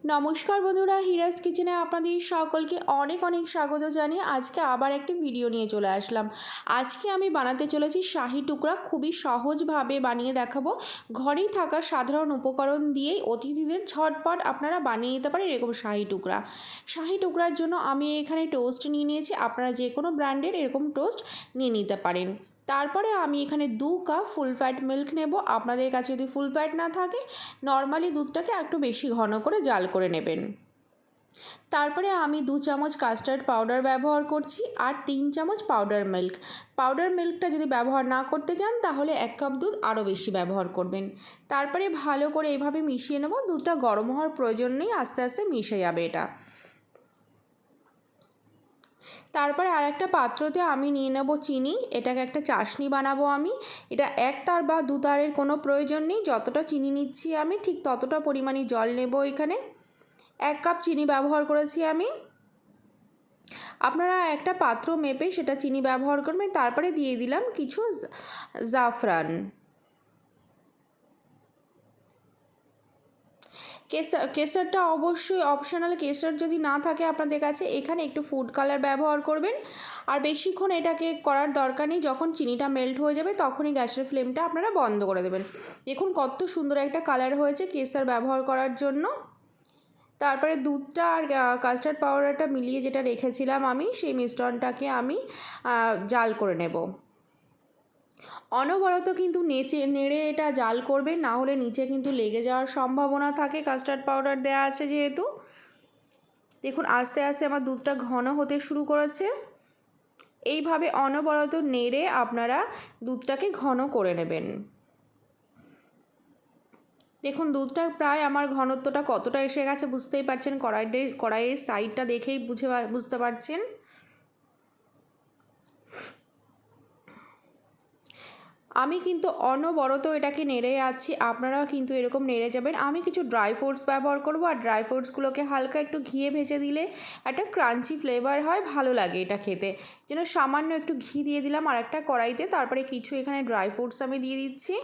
নমস্কার বন্ধুরা, হিরাস কিচেনে আপনাদের সকলকে অনেক অনেক স্বাগত জানিয়ে আজকে আবার একটি ভিডিও নিয়ে চলে আসলাম। আজকে আমি বানাতে চলেছি শাহি টুকরা। খুবই সহজভাবে বানিয়ে দেখাবো। ঘরেই থাকা সাধারণ উপকরণ দিয়েই অতিথিদের ঝটপট আপনারা বানিয়ে নিতে পারেন এরকম শাহি টুকরা। শাহি টুকরার জন্য আমি এখানে টোস্ট নিয়ে নিয়েছি। আপনারা যে কোনো ব্র্যান্ডের এরকম টোস্ট নিয়ে নিতে পারেন। তারপরে আমি এখানে 2 কাপ ফুল ফ্যাট মিল্ক নেব। আপনাদের কাছে যদি ফুল ফ্যাট না থাকে নর্মালি দুধটাকে একটু বেশি ঘন করে জাল করে নেবেন। তারপরে আমি 2 চামচ কাস্টার্ড পাউডার ব্যবহার করছি আর 3 চামচ পাউডার মিল্ক। পাউডার মিল্কটা যদি ব্যবহার না করতে চান তাহলে 1 কাপ দুধ আরও বেশি ব্যবহার করবেন। তারপরে ভালো করে এভাবে মিশিয়ে নেব। দুধটা গরম হওয়ার প্রয়োজন নেই, আস্তে আস্তে মিশে যাবে এটা। তারপরে আরেকটা পাত্রতে আমি নিয়ে নেব চিনি। এটাকে একটা চাশনি বানাবো আমি। এটা 1 তার বা 2 তারের কোনো প্রয়োজন নেই। যতটা চিনি নিচ্ছি আমি ঠিক ততটা পরিমাণে জল নেব। এখানে 1 কাপ চিনি ব্যবহার করেছি আমি। আপনারা একটা পাত্র মেপে সেটা চিনি ব্যবহার করবেন। তারপরে দিয়ে দিলাম কিছু জাফরান। কেশরটা অবশ্যই অপশনাল। কেশর যদি না থাকে আপনাদের কাছে এখানে একটু ফুড কালার ব্যবহার করবেন। আর বেশিক্ষণ এটাকে করার দরকার নেই। যখন চিনিটা মেল্ট হয়ে যাবে তখনই গ্যাসের ফ্লেমটা আপনারা বন্ধ করে দেবেন। দেখুন কত সুন্দর একটা কালার হয়েছে কেশর ব্যবহার করার জন্য। তারপরে দুধটা আর কাস্টার্ড পাউডারটা মিলিয়ে যেটা রেখেছিলাম আমি, সেই মিশ্রণটাকে আমি জাল করে নেব। অনবরত কিন্তু নেড়ে এটা জাল করবেন, না হলে নিচে কিন্তু লেগে যাওয়ার সম্ভাবনা থাকে। কাস্টার্ড পাউডার দেওয়া আছে যেহেতু। দেখুন আস্তে আস্তে আমার দুধটা ঘন হতে শুরু করেছে। এইভাবে অনবরত নেড়ে আপনারা দুধটাকে ঘন করে নেবেন। দেখুন দুধটা প্রায় আমার ঘনত্বটা কতটা এসে গেছে বুঝতেই পারছেন। কড়াইয়ের সাইডটা দেখেই বুঝতে পারছেন। আমি কিন্তু অনবরত এটাকে নেড়ে যাচ্ছি। আপনারাও কিন্তু এরকম নেড়ে যাবেন। আমি কিছু ড্রাই ফ্রুটস ব্যবহার করব। আর ড্রাই ফ্রুটসগুলোকে হালকা একটু ঘিয়ে ভেজে দিলে একটা ক্রাঞ্চি ফ্লেভার হয়, ভালো লাগে এটা খেতে। যেন সামান্য একটু ঘি দিয়ে দিলাম আর একটা কড়াইতে। তারপরে কিছু এখানে ড্রাই ফ্রুটস আমি দিয়ে দিচ্ছি।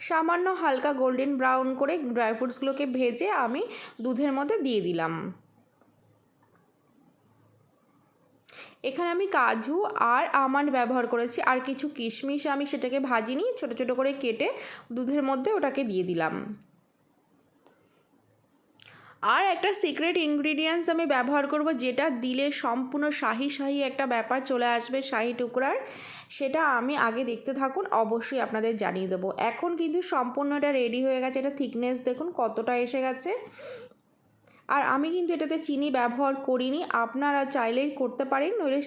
সামান্য হালকা গোল্ডেন ব্রাউন করে ড্রাই ফ্রুটসগুলোকে ভেজে আমি দুধের মধ্যে দিয়ে দিলাম। এখানে আমি কাজু আর আমন্ড ব্যবহার করেছি। আর কিছু কিশমিশ আমি সেটাকে ভাজিনি, ছোট ছোট করে কেটে দুধের মধ্যে ওটাকে দিয়ে দিলাম। আর একটা সিক্রেট ইনগ্রিডিয়েন্টস আমি ব্যবহার করব, যেটা দিলে সম্পূর্ণ শাহি শাহি একটা ব্যাপার চলে আসবে শাহি টুকরার। সেটা আমি আগে দেখতে থাকুন, অবশ্যই আপনাদের জানিয়ে দেবো। এখন কিন্তু সম্পূর্ণ এটা রেডি হয়ে গেছে। এটা থিকনেস দেখুন কতটা এসে গেছে। আর আমি কিন্তু এটাতে চিনি ব্যবহার করিনি। আপনারা চাইলেই করতে পারেন, নইলে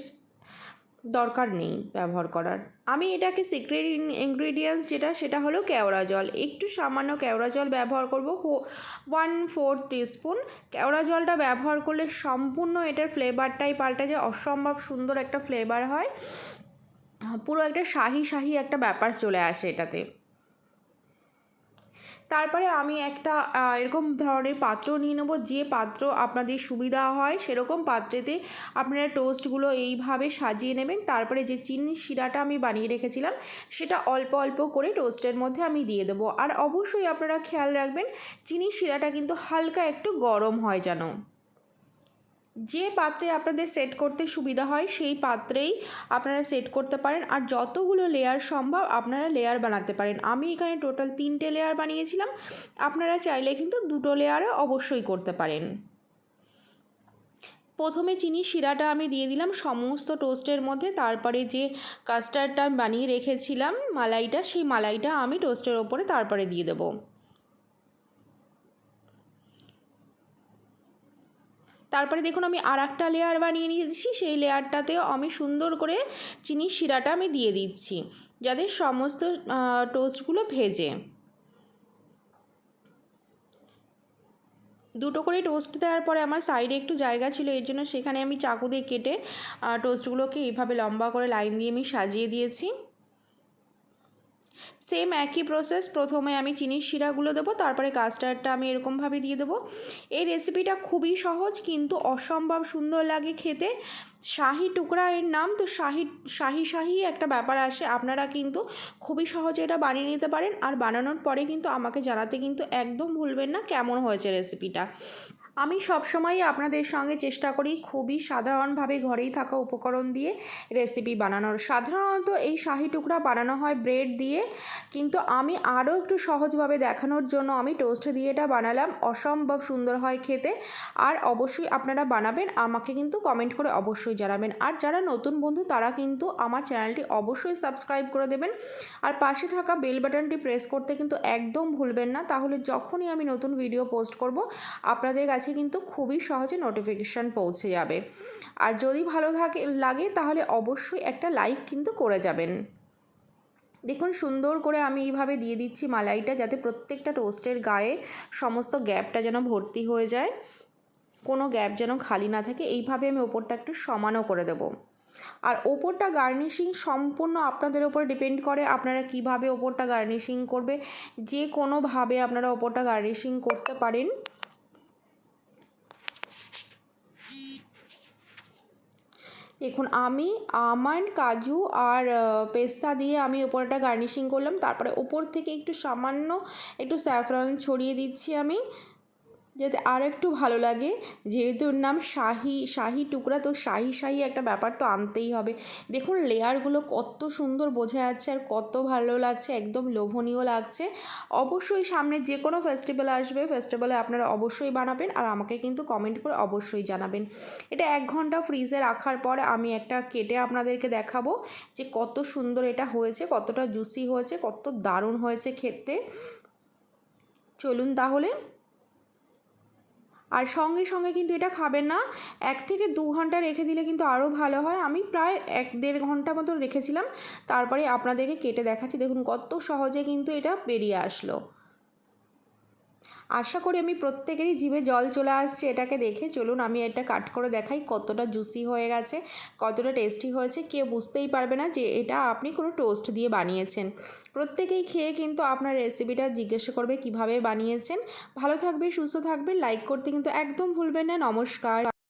দরকার নেই ব্যবহার করার। আমি এটাকে সিক্রেট ইনগ্রিডিয়েন্টস সেটা হলো কেওড়া জল। একটু সামান্য কেওড়া জল ব্যবহার করব, 1/4 টিস্পুন। কেওড়া জলটা ব্যবহার করলে সম্পূর্ণ এটার ফ্লেভারটাই পাল্টে যায়। অসম্ভব সুন্দর একটা ফ্লেভার হয়, পুরো একটা শাহি শাহি একটা ব্যাপার চলে আসে এটাতে। তারপরে আমি একটা এরকম ধরনের পাত্র নিয়ে নেব। যে পাত্র আপনাদের সুবিধা হয় সেরকম পাত্রেতে আপনারা টোস্টগুলো এইভাবে সাজিয়ে নেবেন। তারপরে যে চিনির শিরাটা আমি বানিয়ে রেখেছিলাম সেটা অল্প অল্প করে টোস্টের মধ্যে আমি দিয়ে দেবো। আর অবশ্যই আপনারা খেয়াল রাখবেন চিনির শিরাটা কিন্তু হালকা একটু গরম হয় যেন। যে পাত্রে আপনাদের সেট করতে সুবিধা হয় সেই পাত্রেই আপনারা সেট করতে পারেন। আর যতগুলো লেয়ার সম্ভব আপনারা লেয়ার বানাতে পারেন। আমি এখানে টোটাল 3টে লেয়ার বানিয়েছিলাম। আপনারা চাইলে কিন্তু 2টো লেয়ারও অবশ্যই করতে পারেন। প্রথমে চিনি শিরাটা আমি দিয়ে দিলাম সমস্ত টোস্টের মধ্যে। তারপরে যে কাস্টার্ডটা বানিয়ে রেখেছিলাম মালাইটা, সেই মালাইটা আমি টোস্টের ওপরে তারপরে দিয়ে দেবো। তারপরে দেখুন আমি আর একটা লেয়ার বানিয়ে নিয়েছি। সেই লেয়ারটাতেও আমি সুন্দর করে চিনির শিরাটা আমি দিয়ে দিচ্ছি, যাতে সমস্ত টোস্টগুলো ভেজে। 2টো করে টোস্ট দেওয়ার পরে আমার সাইডে একটু জায়গা ছিল, এর জন্য সেখানে আমি চাকু দিয়ে কেটে টোস্টগুলোকে এইভাবে লম্বা করে লাইন দিয়ে আমি সাজিয়ে দিয়েছি। সেম একই প্রসেস, প্রথমে আমি চিনির শিরাগুলো দেবো, তারপরে কাস্টার্ডটা আমি এরকমভাবে দিয়ে দেবো। এই রেসিপিটা খুবই সহজ কিন্তু অসম্ভব সুন্দর লাগে খেতে। শাহি টুকরা এর নাম, তো শাহি শাহি একটা ব্যাপার আসে। আপনারা কিন্তু খুবই সহজে এটা বানিয়ে নিতে পারেন, আর বানানোর পরে কিন্তু আমাকে জানাতে কিন্তু একদম ভুলবেন না কেমন হয়েছে রেসিপিটা। আমি সবসময়ই আপনাদের সঙ্গে চেষ্টা করি খুবই সাধারণভাবে ঘরেই থাকা উপকরণ দিয়ে রেসিপি বানানোর। সাধারণত এই শাহি টুকরা বানানো হয় ব্রেড দিয়ে, কিন্তু আমি আরও একটু সহজভাবে দেখানোর জন্য আমি টোস্ট দিয়ে এটা বানালাম। অসম্ভব সুন্দর হয় খেতে। আর অবশ্যই আপনারা বানাবেন, আমাকে কিন্তু কমেন্ট করে অবশ্যই জানাবেন। আর যারা নতুন বন্ধু তারা কিন্তু আমার চ্যানেলটি অবশ্যই সাবস্ক্রাইব করে দেবেন, আর পাশে থাকা বেল বাটনটি প্রেস করতে কিন্তু একদম ভুলবেন না। তাহলে যখনই আমি নতুন ভিডিও পোস্ট করব আপনাদের কাছে কিন্তু খুবই সহজে নোটিফিকেশান পৌঁছে যাবে। আর যদি ভালো লাগে তাহলে অবশ্যই একটা লাইক কিন্তু করে যাবেন। দেখুন সুন্দর করে আমি এইভাবে দিয়ে দিচ্ছি মালাইটা, যাতে প্রত্যেকটা টোস্টের গায়ে সমস্ত গ্যাপটা যেন ভর্তি হয়ে যায়, কোনো গ্যাপ যেন খালি না থাকে। এইভাবে আমি ওপরটা একটু সমানও করে দেবো। আর ওপরটা গার্নিশিং সম্পূর্ণ আপনাদের ওপর ডিপেন্ড করে, আপনারা কিভাবে ওপরটা গার্নিশিং করবে। যে কোনোভাবে আপনারা ওপরটা গার্নিশিং করতে পারেন। দেখুন আমি আমন্ড, কাজু আর পেস্তা দিয়ে আমি ওপরটা গার্নিশিং করলাম। তারপরে ওপর থেকে একটু সামান্য একটু স্যাফরন ছড়িয়ে দিচ্ছি আমি, যাতে আর একটু ভালো লাগে। যেহেতু ওর নাম শাহি টুকরা, তো শাহি একটা ব্যাপার তো আনতেই হবে। দেখুন লেয়ারগুলো কত সুন্দর বোঝা যাচ্ছে আর কত ভালো লাগছে, একদম লোভনীয় লাগছে। অবশ্যই সামনে যে কোনো ফেস্টিভ্যাল আসবে, ফেস্টিভ্যালে আপনারা অবশ্যই বানাবেন, আর আমাকে কিন্তু কমেন্ট করে অবশ্যই জানাবেন। এটা 1 ঘন্টা ফ্রিজে রাখার পর আমি একটা কেটে আপনাদেরকে দেখাবো যে কত সুন্দর এটা হয়েছে, কতটা জুসি হয়েছে, কত দারুণ হয়েছে খেতে। চলুন তাহলে। আর সঙ্গে সঙ্গে কিন্তু এটা খাবেন না, 1 থেকে 2 ঘন্টা রেখে দিলে কিন্তু আরও ভালো হয়। আমি প্রায় 1-1.5 ঘন্টা মতো রেখেছিলাম, তারপরে আপনাদেরকে কেটে দেখাচ্ছি। দেখুন কত সহজে কিন্তু এটা বেরিয়ে আসলো। আশা করি আমি প্রত্যেকেরই জিভে জল চলে আসছে এটাকে দেখে। চলুন আমি এটা কাট করে দেখাই কতটা জুসি হয়ে গেছে, কতটা টেস্টি হয়েছে। কেউ বুঝতেই পারবে না যে এটা আপনি কোনো টোস্ট দিয়ে বানিয়েছেন। প্রত্যেকেই খেয়ে কিন্তু আপনার রেসিপিটা জিজ্ঞাসা করবে কিভাবে বানিয়েছেন। ভালো থাকবে, সুস্থ থাকবেন, লাইক করতে কিন্তু একদম ভুলবেন না। নমস্কার।